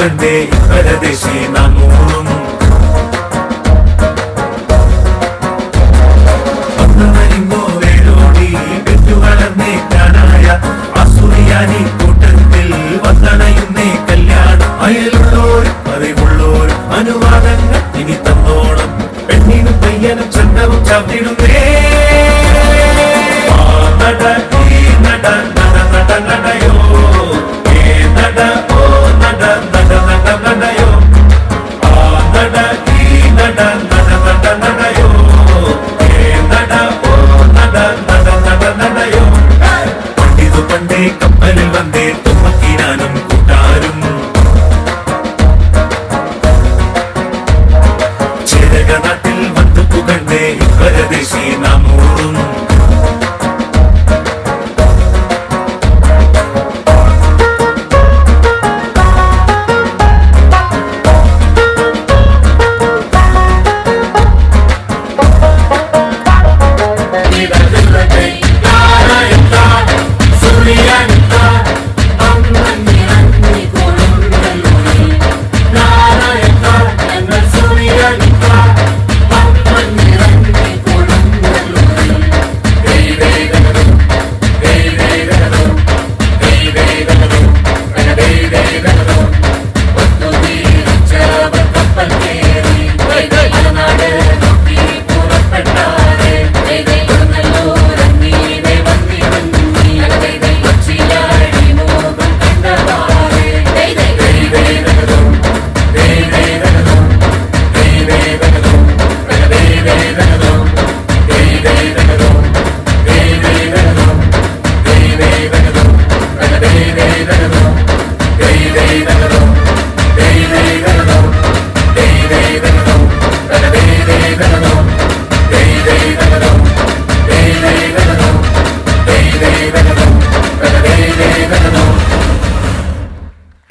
പുകണ്ടേ പരദേശി നാമൂറും വേരോടി പെറ്റുവളർന്നേ കാണായ അസുറിയാനി കൂട്ടത്തിൽ വന്നണയുന്നേ കല്യാണം അയലുള്ളോരും അറിവുള്ളോരും അനുവാദങ്ങൾ ഇനി തന്നോണം പെണ്ണിനും പയ്യനും ചന്തവും ചവിടുന്നേ നട ഈ നട നട നട നടയോ ഏ നട ഓ നട നട നട നടയോ ആ നട ഈ നട നട നട നടയോ ഏ നട ഓ നട നട നട നടയോ പണ്ടിതു പണ്ടേ കപ്പലിൽ വന്നേ തുമ്മക്കിനാനും കൂട്ടാരും ചേരക നാട്ടിൽ വന്നു പുകണ്ടേ പരദേശി നാമൂറും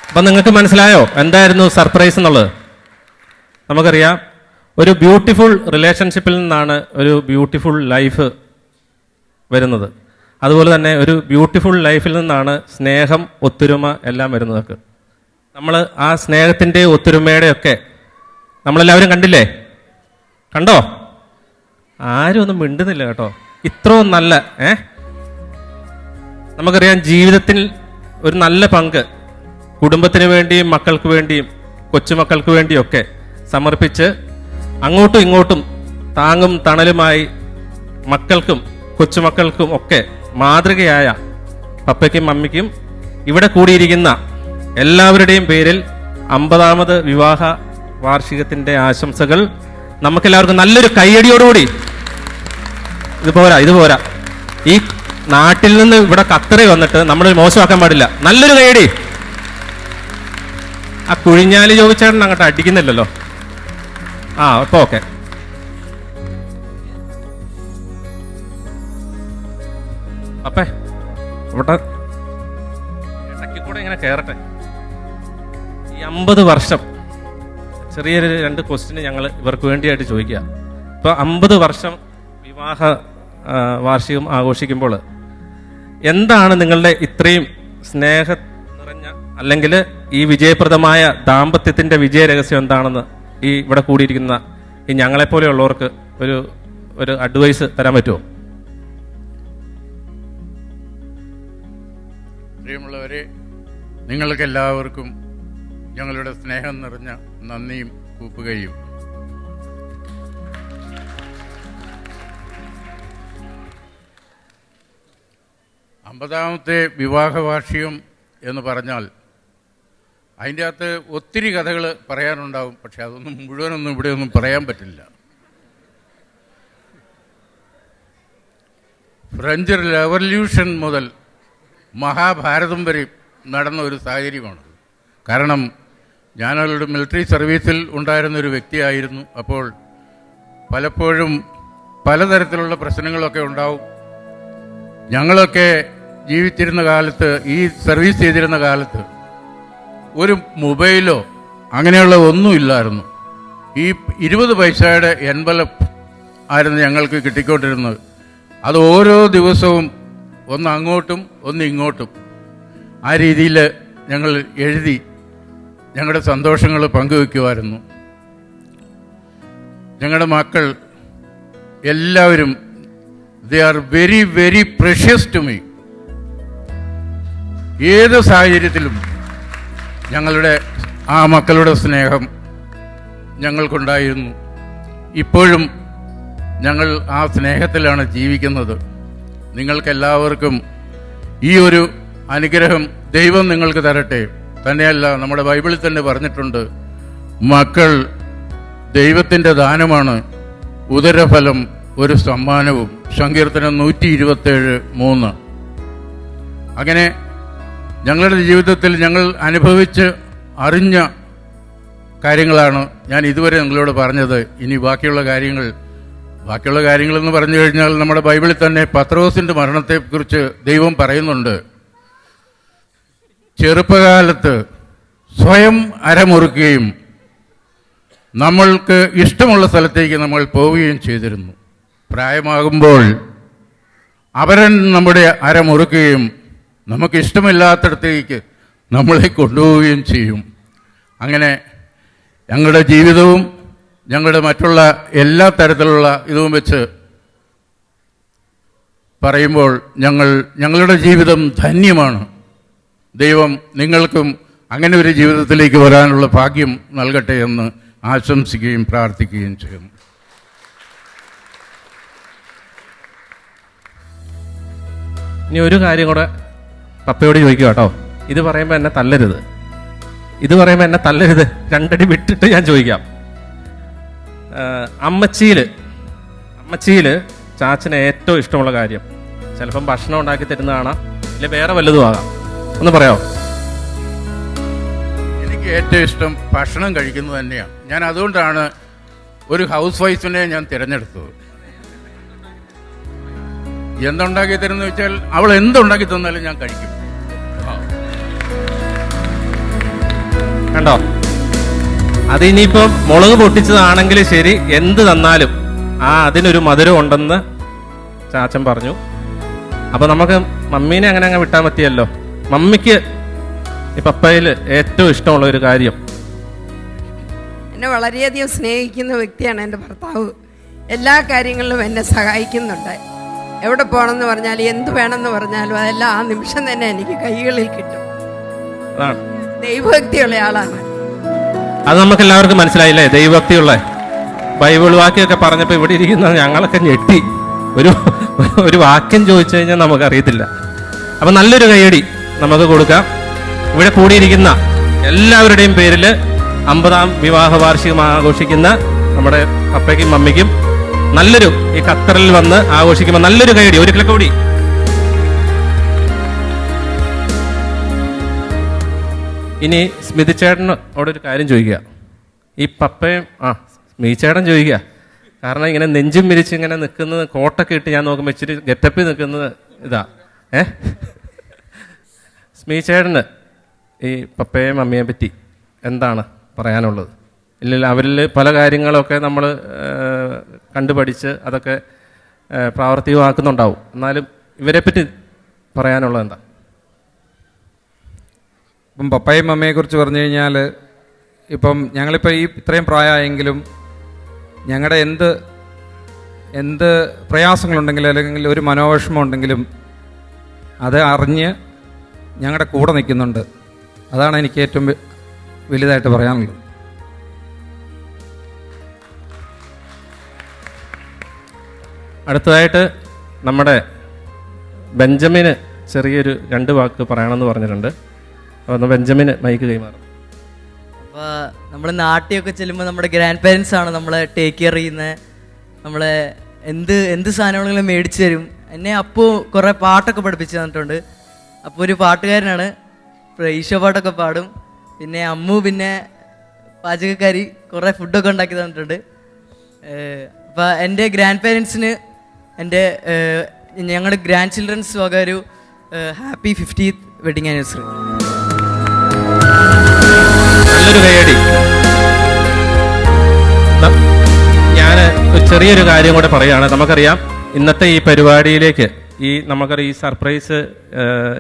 അപ്പം നിങ്ങൾക്ക് മനസ്സിലായോ എന്തായിരുന്നു സർപ്രൈസ് എന്നുള്ളത്? നമുക്കറിയാം, ഒരു ബ്യൂട്ടിഫുൾ റിലേഷൻഷിപ്പിൽ നിന്നാണ് ഒരു ബ്യൂട്ടിഫുൾ ലൈഫ് വരുന്നത്. അതുപോലെ തന്നെ ഒരു ബ്യൂട്ടിഫുൾ ലൈഫിൽ നിന്നാണ് സ്നേഹം, ഒത്തൊരുമ എല്ലാം വരുന്നതൊക്കെ. നമ്മൾ ആ സ്നേഹത്തിൻ്റെ ഒത്തൊരുമയുടെയൊക്കെ നമ്മളെല്ലാവരും കണ്ടില്ലേ? കണ്ടോ? ആരും ഒന്നും മിണ്ടുന്നില്ല കേട്ടോ. ഇത്രയും നല്ല നമുക്കറിയാം, ജീവിതത്തിൽ ഒരു നല്ല പങ്ക് കുടുംബത്തിന് വേണ്ടിയും മക്കൾക്ക് വേണ്ടിയും കൊച്ചുമക്കൾക്ക് വേണ്ടിയൊക്കെ സമർപ്പിച്ച് അങ്ങോട്ടും ഇങ്ങോട്ടും താങ്ങും തണലുമായി മക്കൾക്കും കൊച്ചുമക്കൾക്കും ഒക്കെ മാതൃകയായ പപ്പയ്ക്കും മമ്മിക്കും ഇവിടെ കൂടിയിരിക്കുന്ന എല്ലാവരുടെയും പേരിൽ 50ാമത് വിവാഹ വാർഷികത്തിൻ്റെ ആശംസകൾ. നമുക്കെല്ലാവർക്കും നല്ലൊരു കയ്യടിയോടുകൂടി. ഇത് പോരാ, ഈ നാട്ടിൽ നിന്ന് ഇവിടെ ഖത്തറിൽ വന്നിട്ട് നമ്മൾ മോശമാക്കാൻ പാടില്ല. നല്ലൊരു കയ്യടി. ആ കുഴിഞ്ഞാലി ചോദിച്ചേട്ടൻ അങ്ങോട്ട് അടിക്കുന്നില്ലല്ലോ. ഇപ്പൊ ഓക്കെ. അപ്പേ ഇവിടെ ഇടയ്ക്ക് കൂടെ ഇങ്ങനെ കയറട്ടെ. ഈ 50 വർഷം, ചെറിയൊരു 2 ക്വസ്റ്റ്യന് ഞങ്ങൾ ഇവർക്ക് വേണ്ടിയായിട്ട് ചോദിക്കുക. ഇപ്പൊ 50 വർഷം വിവാഹ വാർഷികം ആഘോഷിക്കുമ്പോൾ എന്താണ് നിങ്ങളുടെ ഇത്രയും സ്നേഹ നിറഞ്ഞ അല്ലെങ്കിൽ ഈ വിജയപ്രദമായ ദാമ്പത്യത്തിന്റെ വിജയരഹസ്യം എന്താണെന്ന് ഈ ഇവിടെ കൂടിയിരിക്കുന്ന ഈ ഞങ്ങളെപ്പോലെയുള്ളവർക്ക് ഒരു അഡ്വൈസ് തരാൻ പറ്റുമോ? പ്രിയമുള്ളവരെ, നിങ്ങൾക്ക് എല്ലാവർക്കും ഞങ്ങളുടെ സ്നേഹം നിറഞ്ഞ നന്ദിയും കൂപ്പുകയും. അമ്പതാമത്തെ വിവാഹ വാർഷികം എന്ന് പറഞ്ഞാൽ അതിൻ്റെ അകത്ത് ഒത്തിരി കഥകൾ പറയാനുണ്ടാവും. പക്ഷെ അതൊന്നും മുഴുവനൊന്നും ഇവിടെയൊന്നും പറയാൻ പറ്റില്ല. ഫ്രഞ്ച് റെവല്യൂഷൻ മുതൽ മഹാഭാരതം വരെ നടന്ന ഒരു സാഹചര്യമാണ്. കാരണം ഞാനവരുടെ മിലിറ്ററി സർവീസിൽ ഉണ്ടായിരുന്നൊരു വ്യക്തിയായിരുന്നു. അപ്പോൾ പലപ്പോഴും പലതരത്തിലുള്ള പ്രശ്നങ്ങളൊക്കെ ഉണ്ടാവും. ഞങ്ങളൊക്കെ ജീവിച്ചിരുന്ന കാലത്ത്, ഈ സർവീസ് ചെയ്തിരുന്ന കാലത്ത് ഒരു മൊബൈലോ അങ്ങനെയുള്ള ഒന്നുമില്ലായിരുന്നു. ഈ 20 പൈസയുടെ എൻവലപ്പ് ആയിരുന്നു ഞങ്ങൾക്ക് കിട്ടിക്കൊണ്ടിരുന്നത്. അത് ഓരോ ദിവസവും ഒന്ന് അങ്ങോട്ടും ഒന്ന് ഇങ്ങോട്ടും ആ രീതിയിൽ ഞങ്ങൾ എഴുതി ഞങ്ങളുടെ സന്തോഷങ്ങൾ പങ്കുവയ്ക്കുമായിരുന്നു. ഞങ്ങളുടെ മക്കൾ എല്ലാവരും they are very very precious to me. ഏത് സാഹചര്യത്തിലും ഞങ്ങളുടെ ആ മക്കളുടെ സ്നേഹം ഞങ്ങൾക്കുണ്ടായിരുന്നു. ഇപ്പോഴും ഞങ്ങൾ ആ സ്നേഹത്തിലാണ് ജീവിക്കുന്നത്. നിങ്ങൾക്കെല്ലാവർക്കും ഈ ഒരു അനുഗ്രഹം ദൈവം നിങ്ങൾക്ക് തരട്ടെ. തന്നെയല്ല, നമ്മുടെ ബൈബിളിൽ തന്നെ പറഞ്ഞിട്ടുണ്ട്, മക്കൾ ദൈവത്തിൻ്റെ ദാനമാണ്, ഉദരഫലം ഒരു സമ്മാനവും. സങ്കീർത്തനം 127:3. അങ്ങനെ ഞങ്ങളുടെ ജീവിതത്തിൽ ഞങ്ങൾ അനുഭവിച്ച് അറിഞ്ഞ കാര്യങ്ങളാണ് ഞാൻ ഇതുവരെ നിങ്ങളോട് പറഞ്ഞത്. ഇനി ബാക്കിയുള്ള കാര്യങ്ങളെന്ന് പറഞ്ഞു കഴിഞ്ഞാൽ നമ്മുടെ ബൈബിളിൽ തന്നെ പത്രോസിൻ്റെ മരണത്തെക്കുറിച്ച് ദൈവം പറയുന്നുണ്ട്. ചെറുപ്പകാലത്ത് സ്വയം അരമുറുക്കുകയും നമ്മൾക്ക് ഇഷ്ടമുള്ള സ്ഥലത്തേക്ക് നമ്മൾ പോവുകയും ചെയ്തിരുന്നു. പ്രായമാകുമ്പോൾ അവരൻ നമ്മുടെ അരമുറുക്കുകയും നമുക്ക് ഇഷ്ടമില്ലാത്തടത്തേക്ക് നമ്മളെ കൊണ്ടുപോവുകയും ചെയ്യും. അങ്ങനെ ഞങ്ങളുടെ ജീവിതവും ഞങ്ങളുടെ മറ്റുള്ള എല്ലാ തരത്തിലുള്ള ഇതും വെച്ച് പറയുമ്പോൾ ഞങ്ങളുടെ ജീവിതം ധന്യമാണ്. ദൈവം നിങ്ങൾക്കും അങ്ങനെ ഒരു ജീവിതത്തിലേക്ക് വരാനുള്ള ഭാഗ്യം നൽകട്ടെ എന്ന് ആശംസിക്കുകയും പ്രാർത്ഥിക്കുകയും ചെയ്യുന്നു. ഇനി ഒരു കാര്യം കൂടെ പപ്പയോട് ചോദിക്കുക കേട്ടോ. ഇത് പറയുമ്പോൾ എന്നെ തല്ലരുത്, രണ്ടടി വിട്ടിട്ട് ഞാൻ ചോദിക്കാം. അമ്മച്ചിയില് ചാച്ചന് ഏറ്റവും ഇഷ്ടമുള്ള കാര്യം, ചിലപ്പം ഭക്ഷണം ഉണ്ടാക്കി തരുന്നതാണ്, ഇല്ല വേറെ വല്ലതും ആകാം, ഒന്ന് പറയാമോ? എനിക്ക് ഏറ്റവും ഇഷ്ടം ഭക്ഷണം കഴിക്കുന്നത് തന്നെയാണ്. ഞാൻ അതുകൊണ്ടാണ് ഒരു ഹൗസ് വൈഫിനെ ഞാൻ തിരഞ്ഞെടുത്തത്. എന്തുണ്ടാക്കി തരുന്ന വെച്ചാൽ അവൾ എന്തുണ്ടാക്കി തന്നാലും ഞാൻ കഴിക്കും. കണ്ടോ, അത് ഇനിയിപ്പം മുളക് പൊട്ടിച്ചതാണെങ്കിൽ ശരി, എന്ത് തന്നാലും അതിനൊരു മധുരം ഉണ്ടെന്ന് ചാച്ചൻ പറഞ്ഞു. അപ്പൊ നമുക്ക് മമ്മീനെ അങ്ങനെ വിട്ടാൻ പറ്റിയല്ലോ. മമ്മിക്ക് ഈ പപ്പയിൽ ഏറ്റവും ഇഷ്ടമുള്ള ഒരു കാര്യം? എന്നെ വളരെയധികം സ്നേഹിക്കുന്ന വ്യക്തിയാണ് എൻ്റെ ഭർത്താവ്. എല്ലാ കാര്യങ്ങളിലും എന്നെ സഹായിക്കുന്നുണ്ട്. എവിടെ പോകണമെന്ന് പറഞ്ഞാലും എന്ത് വേണമെന്ന് പറഞ്ഞാലും അതെല്ലാം ആ നിമിഷം തന്നെ എനിക്ക് കൈകളിൽ കിട്ടും. ദൈവഭക്തിയുള്ള ആളാണ്. അത് നമുക്ക് എല്ലാവർക്കും മനസ്സിലായില്ലേ, ദൈവഭക്തിയുള്ള. ബൈബിൾ വാക്യമൊക്കെ പറഞ്ഞപ്പോൾ ഇവിടെ ഇരിക്കുന്ന ഞങ്ങളൊക്കെ ഞെട്ടി. ഒരു വാക്യം ചോദിച്ചു കഴിഞ്ഞാൽ നമുക്കറിയത്തില്ല. അപ്പം നല്ലൊരു കൈയടി നമുക്ക് കൊടുക്കാം. ഇവിടെ കൂടിയിരിക്കുന്ന എല്ലാവരുടെയും പേരിൽ 50ാം വിവാഹ വാർഷികം ആഘോഷിക്കുന്ന നമ്മുടെ പപ്പയ്ക്കും മമ്മിക്കും നല്ലൊരു ഈ ഖത്തറിൽ വന്ന് ആഘോഷിക്കുമ്പോൾ നല്ലൊരു കൈയടി, ഒരു ക്ലിക്ക് കൂടി. ഇനി സ്മിതി ചേട്ടനോട് ഒരു കാര്യം ചോദിക്കുക. ഈ പപ്പയും സ്മിതി ചേട്ടൻ ചോദിക്കുക, കാരണം ഇങ്ങനെ നെഞ്ചും മിരിച്ച് ഇങ്ങനെ നിൽക്കുന്നത്, കോട്ടൊക്കെ ഇട്ട് ഞാൻ നോക്കുമ്പോൾ ഇച്ചിരി ഗെറ്റപ്പിൽ നിൽക്കുന്നത് ഇതാ. സ്മിതി ചേട്ടന് ഈ പപ്പയെയും മമ്മിയെ പറ്റി എന്താണ് പറയാനുള്ളത്? ഇല്ല, അവരിൽ പല കാര്യങ്ങളൊക്കെ നമ്മൾ കണ്ടുപഠിച്ച് അതൊക്കെ പ്രാവർത്തികമാക്കുന്നുണ്ടാവും. എന്നാലും ഇവരെപ്പറ്റി പറയാനുള്ളത് എന്താ? ഇപ്പം പപ്പയും മമ്മയെക്കുറിച്ച് പറഞ്ഞു കഴിഞ്ഞാൽ, ഇപ്പം ഞങ്ങളിപ്പോൾ ഈ ഇത്രയും പ്രായമായെങ്കിലും ഞങ്ങളുടെ എന്ത് പ്രയാസങ്ങളുണ്ടെങ്കിലും അല്ലെങ്കിൽ ഒരു മനോവിഷമം ഉണ്ടെങ്കിലും അത് അറിഞ്ഞ് ഞങ്ങളുടെ കൂടെ നിൽക്കുന്നുണ്ട്. അതാണ് എനിക്ക് ഏറ്റവും വലുതായിട്ട് പറയാനുള്ളത്. അടുത്തതായിട്ട് നമ്മുടെ ബെഞ്ചമിന് ചെറിയൊരു 2 വാക്ക് പറയണമെന്ന് പറഞ്ഞിട്ടുണ്ട്. അപ്പോൾ ബെഞ്ചമിന് മൈക്ക് കൈമാറും. അപ്പോൾ നമ്മൾ നാട്ടിലൊക്കെ ചെല്ലുമ്പോൾ നമ്മുടെ ഗ്രാൻഡ് പേരൻസ് ആണ് നമ്മളെ ടേക്ക് കെയർ ചെയ്യുന്നത്. നമ്മളെ എന്ത് സാധനങ്ങളെങ്കിലും മേടിച്ചു തരും. എന്നെ അപ്പോൾ കുറേ പാട്ടൊക്കെ പഠിപ്പിച്ച് തന്നിട്ടുണ്ട്. അപ്പോൾ ഒരു പാട്ടുകാരനാണ്, ഈശോ പാട്ടൊക്കെ പാടും. പിന്നെ അമ്മു പിന്നെ പാചകക്കാരി, കുറേ ഫുഡൊക്കെ ഉണ്ടാക്കി തന്നിട്ടുണ്ട്. അപ്പോൾ എൻ്റെ ഗ്രാൻഡ് പേരൻസിന് ഞങ്ങളുടെ ഗ്രാൻഡ് ചിൽഡ്രൻസ് വക ഒരു ഹാപ്പി 50th വെഡിങ് ആനിവേഴ്സറി. നല്ലൊരു കൈയടി. ഞാൻ ഒരു ചെറിയൊരു കാര്യം കൂടെ പറയുകയാണ്. നമുക്കറിയാം ഇന്നത്തെ ഈ പരിപാടിയിലേക്ക് നമുക്കറിയാം ഈ സർപ്രൈസ്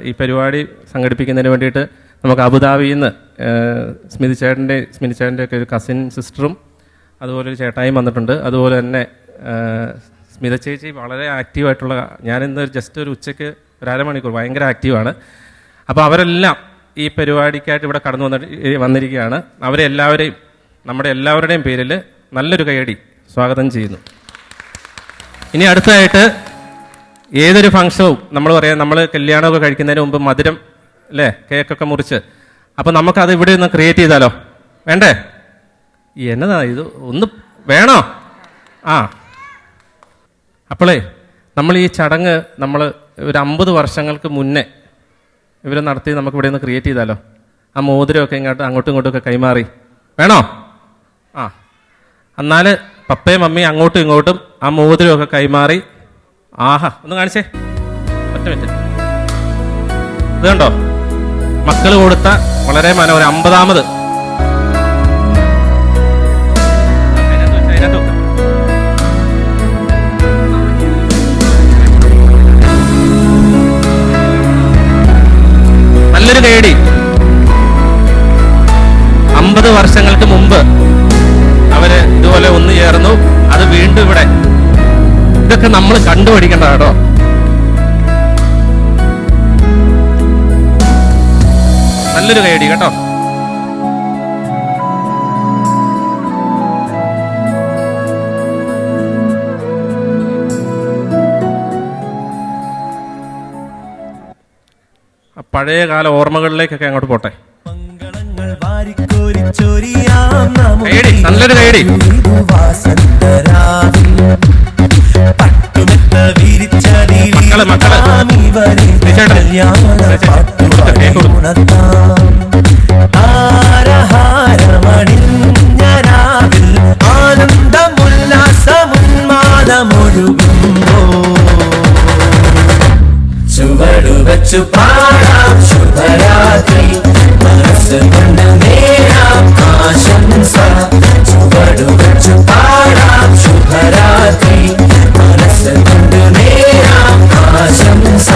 ഈ പരിപാടി സംഘടിപ്പിക്കുന്നതിന് വേണ്ടിയിട്ട് നമുക്ക് അബുദാബിയിൽ നിന്ന് സ്മിതി ചേട്ടൻ്റെ ഒക്കെ ഒരു കസിൻ സിസ്റ്ററും അതുപോലെ ഒരു ചേട്ടായും വന്നിട്ടുണ്ട്. അതുപോലെ തന്നെ സ്മിത ചേച്ചി വളരെ ആക്റ്റീവായിട്ടുള്ള, ഞാനിന്ന് ജസ്റ്റ് ഒരു ഉച്ചയ്ക്ക് ഒരു അരമണിക്കൂർ ഭയങ്കര ആക്റ്റീവാണ്. അപ്പോൾ അവരെല്ലാം ഈ പരിപാടിക്കായിട്ട് ഇവിടെ കടന്നു വന്നിരിക്കുകയാണ്. അവരെ എല്ലാവരെയും നമ്മുടെ എല്ലാവരുടെയും പേരിൽ നല്ലൊരു കൈയടി സ്വാഗതം ചെയ്യുന്നു. ഇനി അടുത്തതായിട്ട് ഏതൊരു ഫംഗ്ഷനും നമ്മൾ പറയാം, നമ്മൾ കല്യാണമൊക്കെ കഴിക്കുന്നതിന് മുമ്പ് മധുരം അല്ലേ, കേക്കൊക്കെ മുറിച്ച്, അപ്പം നമുക്കത് ഇവിടെ ഒന്ന് ക്രിയേറ്റ് ചെയ്താലോ? വേണ്ടേ? എന്നതാ ഇത്, ഒന്ന് വേണോ? ആ, അപ്പോളേ നമ്മൾ ഈ ചടങ്ങ് നമ്മൾ ഒരു 50 വർഷങ്ങൾക്ക് മുന്നേ ഇവർ നടത്തി നമുക്ക് ഇവിടെ ഒന്ന് ക്രിയേറ്റ് ചെയ്താലോ? ആ മോതിരമൊക്കെ അങ്ങോട്ടും ഇങ്ങോട്ടും ഒക്കെ കൈമാറി വേണോ? ആ, എന്നാൽ പപ്പയും മമ്മിയും അങ്ങോട്ടും ഇങ്ങോട്ടും ആ മോതിരമൊക്കെ കൈമാറി. ആഹാ, ഒന്ന് കാണിച്ചേ, ഒറ്റ മിനിറ്റ്. ഇത് കണ്ടോ, മക്കൾ കൊടുത്ത വളരെ മനോഹരം 50ാമത്. നല്ലൊരു കൈയടി. 50 വർഷങ്ങൾക്ക് മുമ്പ് അവര് ഇതുപോലെ ഒന്ന് ചേർന്നു, അത് വീണ്ടും ഇവിടെ. ഇതൊക്കെ നമ്മൾ കണ്ടുപിടിക്കേണ്ട കേട്ടോ. നല്ലൊരു കൈയടി കേട്ടോ. പഴയകാല ഓർമ്മകളിലേക്കൊക്കെ അങ്ങോട്ട് പോട്ടെ. കൈയടി, നല്ലൊരു കൈയടി. മക്കള് ചുവടുവച്ചു പാടാം ശുഭരാത്രി, മനസ്സ് കൊണ്ട് നേരാം ആശംസ. ചുവടുവച്ചു പാടാം ശുഭരാത്രി, മനസ്സ് കൊണ്ട് നേരാം ആശംസ.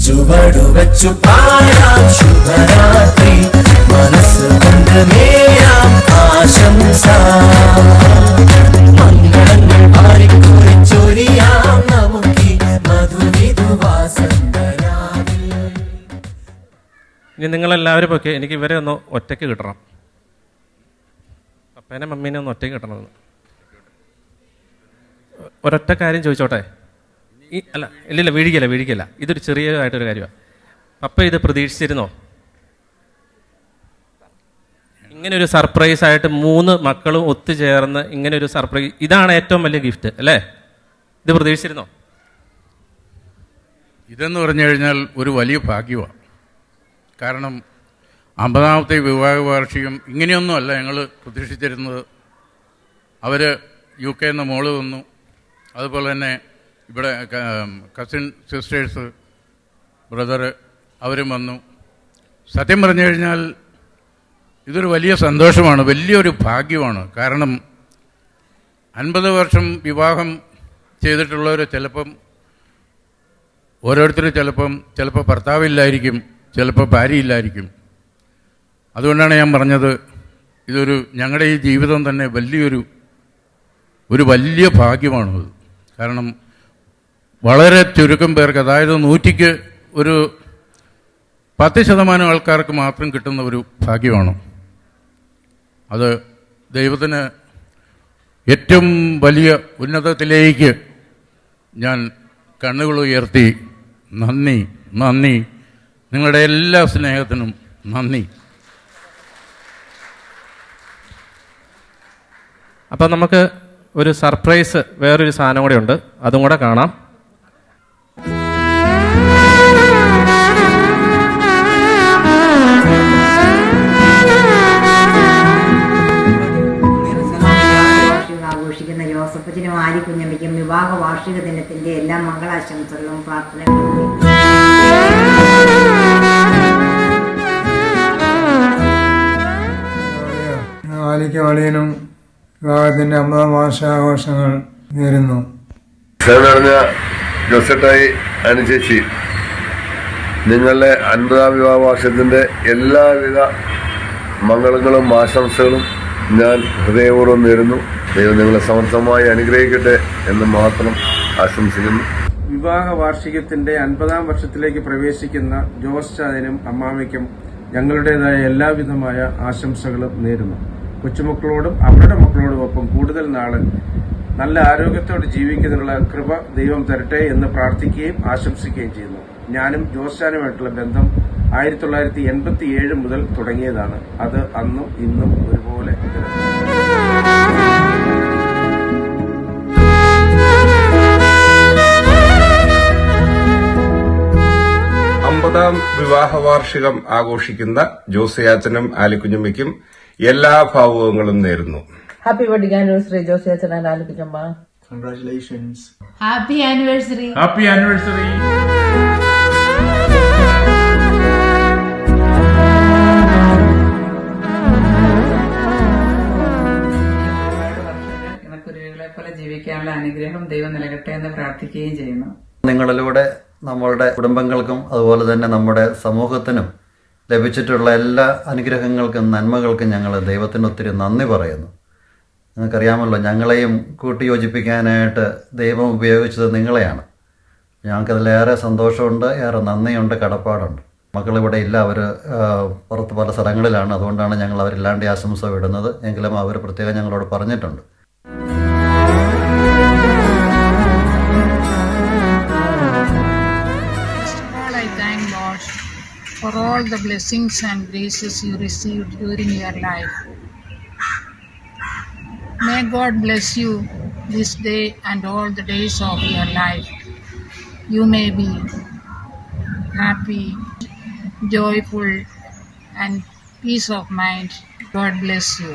ചുവടുവച്ചു പാടാം ശുഭരാത്രി, മനസ്സ് കൊണ്ട് നേരാം ആശംസ. മംഗളങ്ങൾ പാരിക്കുറിച്ചൊരിയാം നമുക്കി മധുവിധുവാസന്തരാവിൽ. ഇനി നിങ്ങളെല്ലാവരും ഒക്കെ എനിക്ക് ഇവരെ ഒന്ന് ഒറ്റയ്ക്ക് കിട്ടണം. പപ്പേനെ മമ്മീനെ ഒന്ന് ഒറ്റയ്ക്ക് കിട്ടണമെന്ന് ഒരൊറ്റ കാര്യം ചോദിച്ചോട്ടെ. അല്ല ഇല്ലില്ല, വീഴിക്കല്ല. ഇതൊരു ചെറിയതായിട്ടൊരു കാര്യമാണ്. പപ്പ ഇത് പ്രതീക്ഷിച്ചിരുന്നോ? ഇങ്ങനൊരു സർപ്രൈസ് ആയിട്ട് 3 മക്കളും ഒത്തുചേർന്ന് ഇങ്ങനൊരു സർപ്രൈസ്, ഇതാണ് ഏറ്റവും വലിയ ഗിഫ്റ്റ് അല്ലേ? ഇത് പ്രതീക്ഷിച്ചിരുന്നോ? ഇതെന്ന് പറഞ്ഞു കഴിഞ്ഞാൽ ഒരു വലിയ ഭാഗ്യമാണ്. കാരണം 50ാമത്തെ വിവാഹ വാർഷികം ഇങ്ങനെയൊന്നുമല്ല ഞങ്ങൾ പ്രതീക്ഷിച്ചിരുന്നത്. അവർ UK നിന്ന് മോള് വന്നു, അതുപോലെ തന്നെ ഇവിടെ കസിൻ സിസ്റ്റേഴ്സ് ബ്രദർ അവരും വന്നു. സത്യം പറഞ്ഞു കഴിഞ്ഞാൽ ഇതൊരു വലിയ സന്തോഷമാണ്, വലിയൊരു ഭാഗ്യമാണ്. കാരണം 50 വർഷം വിവാഹം ചെയ്തിട്ടുള്ളവർ ഓരോരുത്തർ ചിലപ്പോൾ ഭർത്താവില്ലായിരിക്കും, ചിലപ്പോൾ ഭാര്യയില്ലായിരിക്കും. അതുകൊണ്ടാണ് ഞാൻ പറഞ്ഞത് ഇതൊരു ഞങ്ങളുടെ ഈ ജീവിതം തന്നെ വലിയ ഭാഗ്യമാണത്. കാരണം വളരെ ചുരുക്കം പേർക്ക്, അതായത് 100ക്ക് ഒരു 10% ആൾക്കാർക്ക് മാത്രം കിട്ടുന്ന ഒരു ഭാഗ്യമാണ് അത്. ദൈവത്തിന് ഏറ്റവും വലിയ ഉന്നതത്തിലേക്ക് ഞാൻ കണ്ണുകൾ ഉയർത്തി നന്ദി. നിങ്ങളുടെ എല്ലാ സ്നേഹത്തിനും നന്ദി. അപ്പോൾ നമുക്ക് ഒരു സർപ്രൈസ് വേറൊരു സാധനം കൂടെ ഉണ്ട്, അതും കൂടെ കാണാം. ആഘോഷിക്കുന്ന ജോസഫച്ചനും ആലിക്കുഞ്ഞമ്മയ്ക്കും വിവാഹ വാർഷിക ദിനത്തിന്റെ എല്ലാ മംഗളാശംസകളും പ്രാർത്ഥനകളും. ആലിക്കും അളിയനും വിവാഹത്തിന്റെ 50-ാം വാർഷികാഘോഷങ്ങൾ നേരുന്നു. നിറഞ്ഞ ജോസേട്ടായി അനുചേച്ചി, നിങ്ങളുടെ 50-ാം വിവാഹ വാർഷികത്തിന്റെ എല്ലാവിധ മംഗളങ്ങളും ആശംസകളും ഞാൻ ഹൃദയപൂർവ്വം നേരുന്നു. ദൈവം നിങ്ങളെ സമർത്ഥമായി അനുഗ്രഹിക്കട്ടെ എന്ന് മാത്രം ആശംസിക്കുന്നു. വിവാഹ വാർഷികത്തിന്റെ 50-ാം വർഷത്തിലേക്ക് പ്രവേശിക്കുന്ന ജോസ് ചായനും അമ്മാമയ്ക്കും ഞങ്ങളുടേതായ എല്ലാവിധമായ ആശംസകളും നേരുന്നു. കൊച്ചുമക്കളോടും അവരുടെ മക്കളോടുമൊപ്പം കൂടുതൽ നാള് നല്ല ആരോഗ്യത്തോടെ ജീവിക്കുന്നതിനുള്ള കൃപ ദൈവം തരട്ടെ എന്ന് പ്രാർത്ഥിക്കുകയും ആശംസിക്കുകയും ചെയ്യുന്നു. ഞാനും ജോസ് ചാനുമായിട്ടുള്ള ബന്ധം 1987 മുതൽ തുടങ്ങിയതാണ്. അത് അന്നും ഇന്നും ഒരുപോലെ നിലനിൽക്കുന്നു. 50-ാം വിവാഹ വാർഷികം ആഘോഷിക്കുന്ന ജോസിയാച്ചനും ആലിക്കുഞ്ഞമ്മയ്ക്കും എല്ലാ ഭാവുകങ്ങളും നേരുന്നു. ഹാപ്പി വെഡിങ് ആനിവേഴ്സറി ജോസിയാച്ചൻ and Alikunjamma. Congratulations. Happy anniversary. Happy anniversary. പോലെ ജീവിക്കാനുള്ള അനുഗ്രഹം ദൈവം നൽകട്ടെ എന്ന് പ്രാർത്ഥിക്കുകയും ചെയ്യുന്നു. നിങ്ങളിലൂടെ നമ്മളുടെ കുടുംബങ്ങൾക്കും അതുപോലെ തന്നെ നമ്മുടെ സമൂഹത്തിനും ലഭിച്ചിട്ടുള്ള എല്ലാ അനുഗ്രഹങ്ങൾക്കും നന്മകൾക്കും ഞങ്ങൾ ദൈവത്തിന് ഒത്തിരി നന്ദി പറയുന്നു. നിങ്ങൾക്കറിയാമല്ലോ, ഞങ്ങളെയും കൂട്ടിയോജിപ്പിക്കാനായിട്ട് ദൈവം ഉപയോഗിച്ചത് നിങ്ങളെയാണ്. ഞങ്ങൾക്കതിലേറെ സന്തോഷമുണ്ട്, ഏറെ നന്ദിയുണ്ട്, കടപ്പാടുണ്ട്. മക്കളിവിടെ ഇല്ല, അവർ പുറത്ത് പല സ്ഥലങ്ങളിലാണ്. അതുകൊണ്ടാണ് ഞങ്ങൾ അവരില്ലാണ്ട് ആശംസ വിടുന്നത്. എങ്കിലും അവർ പ്രത്യേകം ഞങ്ങളോട് പറഞ്ഞിട്ടുണ്ട്. For all the blessings and graces you received during your life. May God bless you this day and all the days of your life. You may be happy, joyful and peace of mind. God bless you.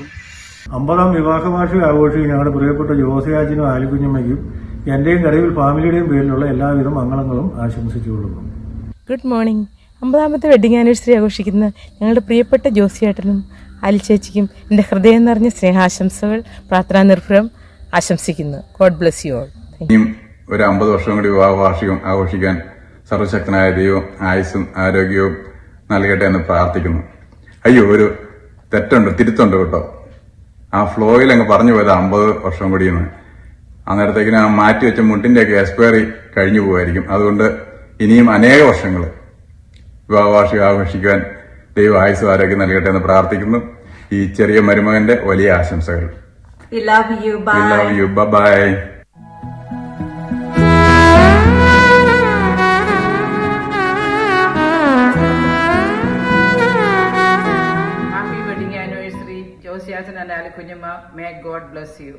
50-ാം വിവാഹ വാർഷികം ആഘോഷിക്കും ഞങ്ങളുടെ പ്രിയപ്പെട്ട ജോസിയാച്ചനും ആലിക്കുഞ്ഞമ്മയ്ക്കും എന്റെയും കരയിൽ ഫാമിലിയുടെയും പേരിലുള്ള എല്ലാവിധ മംഗളങ്ങളും ആശംസിച്ചുകൊള്ളുന്നു. Good morning. 50-ാമത്തെ വെഡിങ് ആനിവേഴ്സറി ആഘോഷിക്കുന്ന ഞങ്ങളുടെ പ്രിയപ്പെട്ട ജോസിയേട്ടനും ആലിച്ചേച്ചിക്കും എൻ്റെ ഹൃദയം നിറഞ്ഞ സ്നേഹാശംസകൾ പ്രാർത്ഥനാ നിർഭരം ആശംസിക്കുന്നു. God bless you all. ഇനിയും ഒരു 50 വർഷം കൂടി വിവാഹ വാർഷികം ആഘോഷിക്കാൻ സർവശക്തനായ ദൈവം ആയുസ്സും ആരോഗ്യവും നൽകട്ടെ എന്ന് പ്രാർത്ഥിക്കുന്നു. അയ്യോ, ഒരു തെറ്റുണ്ട്, തിരുത്തുണ്ട് കേട്ടോ. ആ ഫ്ലോയിൽ അങ്ങ് പറഞ്ഞു പോയത് 50 വർഷം കൂടിയെന്ന്. അന്നേരത്തേക്കിന് ആ മാറ്റിവെച്ച മുട്ടിന്റെയൊക്കെ എക്സ്പയറി കഴിഞ്ഞു പോകുമായിരിക്കും. അതുകൊണ്ട് ഇനിയും അനേക വർഷങ്ങൾ വിവാഹ വാർഷികം ആഘോഷിക്കുവാൻ ദൈവം ആയുസ്സും ആരോഗ്യം നൽകട്ടെ എന്ന് പ്രാർത്ഥിക്കുന്നു. ഈ ചെറിയ മരുമകന്റെ വലിയ ആശംസകൾ. We love you. Bye. We love you. Bye-bye. Happy wedding anniversary Josiasan and Alikunyama. May God bless you.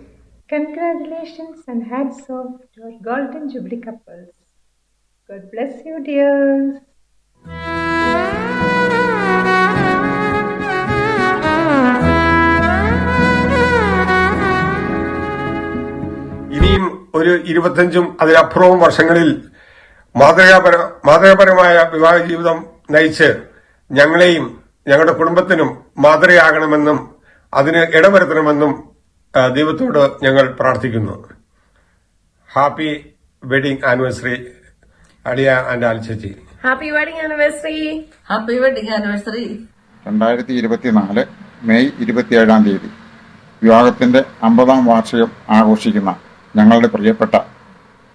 Congratulations and hats off to our golden jubilee couples. God bless you, dears. ഇനിയും ഒരു 25 അതിലപ്പുറവും വർഷങ്ങളിൽ മാതൃകാപരമായ വിവാഹ ജീവിതം നയിച്ച് ഞങ്ങളെയും ഞങ്ങളുടെ കുടുംബത്തിനും മാതൃകയാകണമെന്നും അതിന് ഇടവരുത്തണമെന്നും ദൈവത്തോട് ഞങ്ങൾ പ്രാർത്ഥിക്കുന്നു. ഹാപ്പി വെഡിങ് ആനിവേഴ്സറി അളിയ ആൻഡ് ആലിച്ചേച്ചി. Happy wedding anniversary. Happy wedding anniversary. 2024 May 27-ാം തീയതി വിവാഹത്തിന്റെ 50-ാം വാർഷികം ആഘോഷിക്കുന്ന ഞങ്ങളുടെ പ്രിയപ്പെട്ട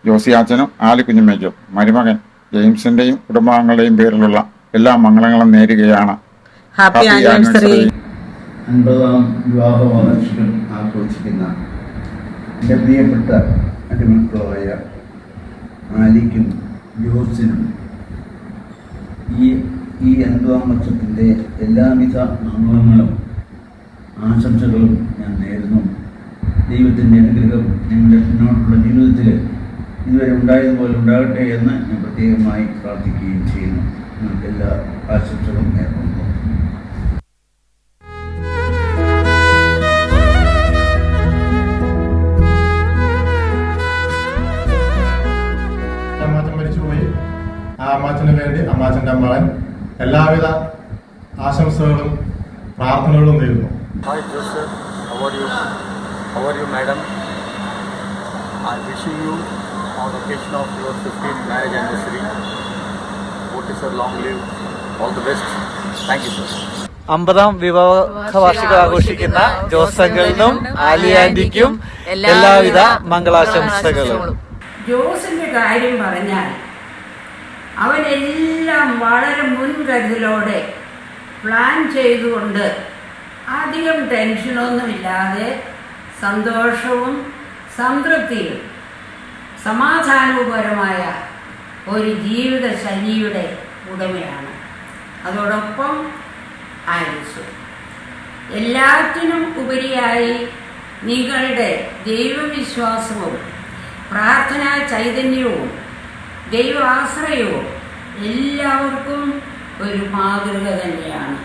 ജോസിയാച്ചനും ആലിക്കുഞ്ഞമ്മയ്ക്കും മരുമകൻ ജെയിംസിന്റെയും കുടുംബാംഗങ്ങളുടെയും പേരിലുള്ള എല്ലാ മംഗളങ്ങളും നേരുകയാണ്. Happy anniversary. 50-ാം വിവാഹ വാർഷികം ആഘോഷിക്കുന്ന എൻ്റെ പ്രിയപ്പെട്ട അടിമക്കളായ ആലിക്കും ജോസിനും ഈ 50-ാം വർഷത്തിൻ്റെ എല്ലാവിധ മംഗളങ്ങളും ആശംസകളും ഞാൻ നേരുന്നു. ദൈവത്തിൻ്റെ അനുഗ്രഹം ഞങ്ങളുടെ മുന്നോട്ടുള്ള ജീവിതത്തിൽ ഇതുവരെ ഉണ്ടായതുപോലെ ഉണ്ടാകട്ടെ എന്ന് ഞാൻ പ്രത്യേകമായി പ്രാർത്ഥിക്കുകയും ചെയ്യുന്നു. നിങ്ങൾക്ക് എല്ലാ ആശംസകളും നേർന്നു. അമ്മാച്ചൻ മരിച്ചുപോയി. ആ അമ്മാച്ചന് വേണ്ടി അമ്മാച്ചൻ്റെ മകൻ എല്ലാവിധ ആശംസകളും പ്രാർത്ഥനകളും നേരുന്നു. Hi Joseph, how are you madam? I wishing you on occasion of your 15th marriage anniversary. What is your long live, all the best. Thank you sir. 50ാം വിവാഹ വാർഷികം ആഘോഷിക്കുന്ന ജോസ് അങ്കിളിനും ആലി ആന്റിക്കും എല്ലാവിധ മംഗളാശംസകളും. ജോസിന്റെ കാര്യം പറഞ്ഞാൽ അവനെല്ലാം വളരെ മുൻകരുതലോടെ പ്ലാൻ ചെയ്തുകൊണ്ട് അധികം ടെൻഷനൊന്നുമില്ലാതെ സന്തോഷവും സംതൃപ്തിയും സമാധാനപരമായ ഒരു ജീവിതശൈലിയുടെ ഉടമയാണ്. അതോടൊപ്പം ആയുസ്സും എല്ലാറ്റിനും ഉപരിയായി നിങ്ങളുടെ ദൈവവിശ്വാസവും പ്രാർത്ഥനാ ചൈതന്യവും ദൈവാശ്രയവും എല്ലാവർക്കും ഒരു മാതൃക തന്നെയാണ്.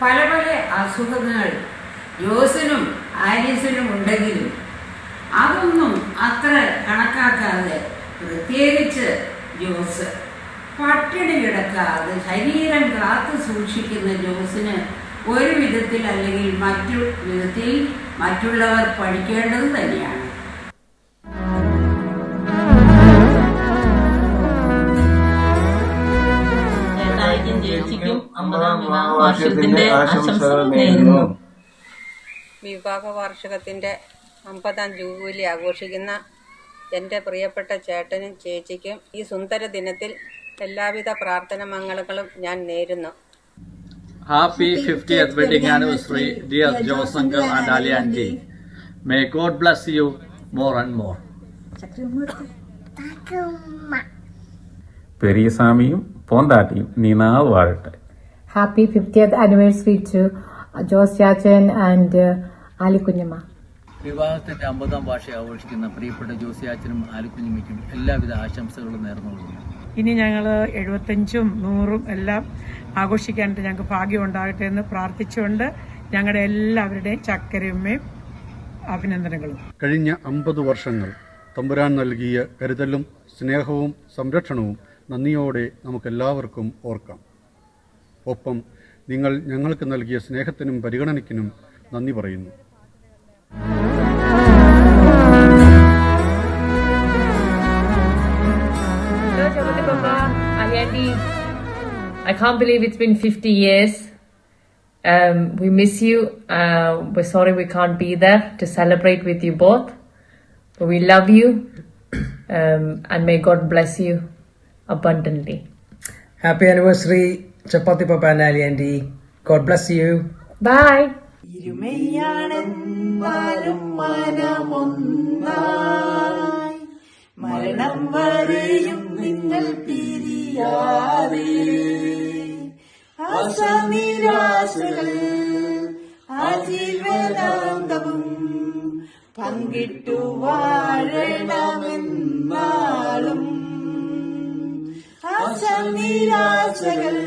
പല പല അസുഖങ്ങൾ ജോസിനും ആലീസിനും ഉണ്ടെങ്കിലും അതൊന്നും അത്ര കണക്കാക്കാതെ പ്രത്യേകിച്ച് ജോസ് പട്ടിണി കിടക്കാതെ ശരീരം കാത്തു സൂക്ഷിക്കുന്ന ജോസിന് ഒരു വിധത്തിൽ അല്ലെങ്കിൽ മറ്റു വിധത്തിൽ മറ്റുള്ളവർ പഠിക്കേണ്ടത് തന്നെയാണ്. വിവാഹ വാർഷികത്തിന്റെ 50ാം ജൂബിലി ആഘോഷിക്കുന്ന എൻ്റെ പ്രിയപ്പെട്ട ചേട്ടനും ചേച്ചിക്കും ഈ സുന്ദര ദിനത്തിൽ എല്ലാവിധ പ്രാർത്ഥന മംഗളങ്ങളും ഞാൻ നേരുന്നു. Happy 50th wedding anniversary, dear Jose uncle and Ali auntie. May God bless you more and more. പെരിയസ്വാമിയും പോന്താട്ടിയും നീനാവ് വാഴട്ടെ. Happy 50th anniversary to Jose Chachan and Ali Kunyama. വിവാഹത്തിന്റെ 50ാം വാർഷികം ആഘോഷിക്കുന്ന പ്രിയപ്പെട്ട ജോസിയാച്ചനും ആലിക്കുഞ്ഞിമയ്ക്കും എല്ലാവിധ ആശംസകളും നേർന്നുകൊള്ളുന്നു. ഇനി ഞങ്ങൾ 75ഉം 100ഉം എല്ലാം ആഘോഷിക്കാനായിട്ട് ഞങ്ങൾക്ക് ഭാഗ്യം ഉണ്ടാകട്ടെ എന്ന് പ്രാർത്ഥിച്ചുകൊണ്ട് ഞങ്ങളുടെ എല്ലാവരുടെയും ചക്കരയമ്മയും അഭിനന്ദനങ്ങളും. കഴിഞ്ഞ 50 വർഷങ്ങൾ തമ്പുരാൻ നൽകിയ കരുതലും സ്നേഹവും സംരക്ഷണവും നന്ദിയോടെ നമുക്കെല്ലാവർക്കും ഓർക്കാം. ഒപ്പം നിങ്ങൾ ഞങ്ങൾക്ക് നൽകിയ സ്നേഹത്തിനും പരിഗണനയ്ക്കും നന്ദി പറയുന്നു. Hello, Chabati Papa, Ali Auntie. I can't believe it's been 50 years. We miss you. We're sorry we can't be there to celebrate with you both. But we love you. And may God bless you abundantly. Happy anniversary, Chapati Papa and Ali Auntie. God bless you. Bye. മരണം വരെയും നിങ്ങൾ പിരിയാതെ ആശാനിരാശകൾ ആജീവനാന്തവും പങ്കിട്ടു വാഴണമെന്നാളും ആശാനിരാശകൾ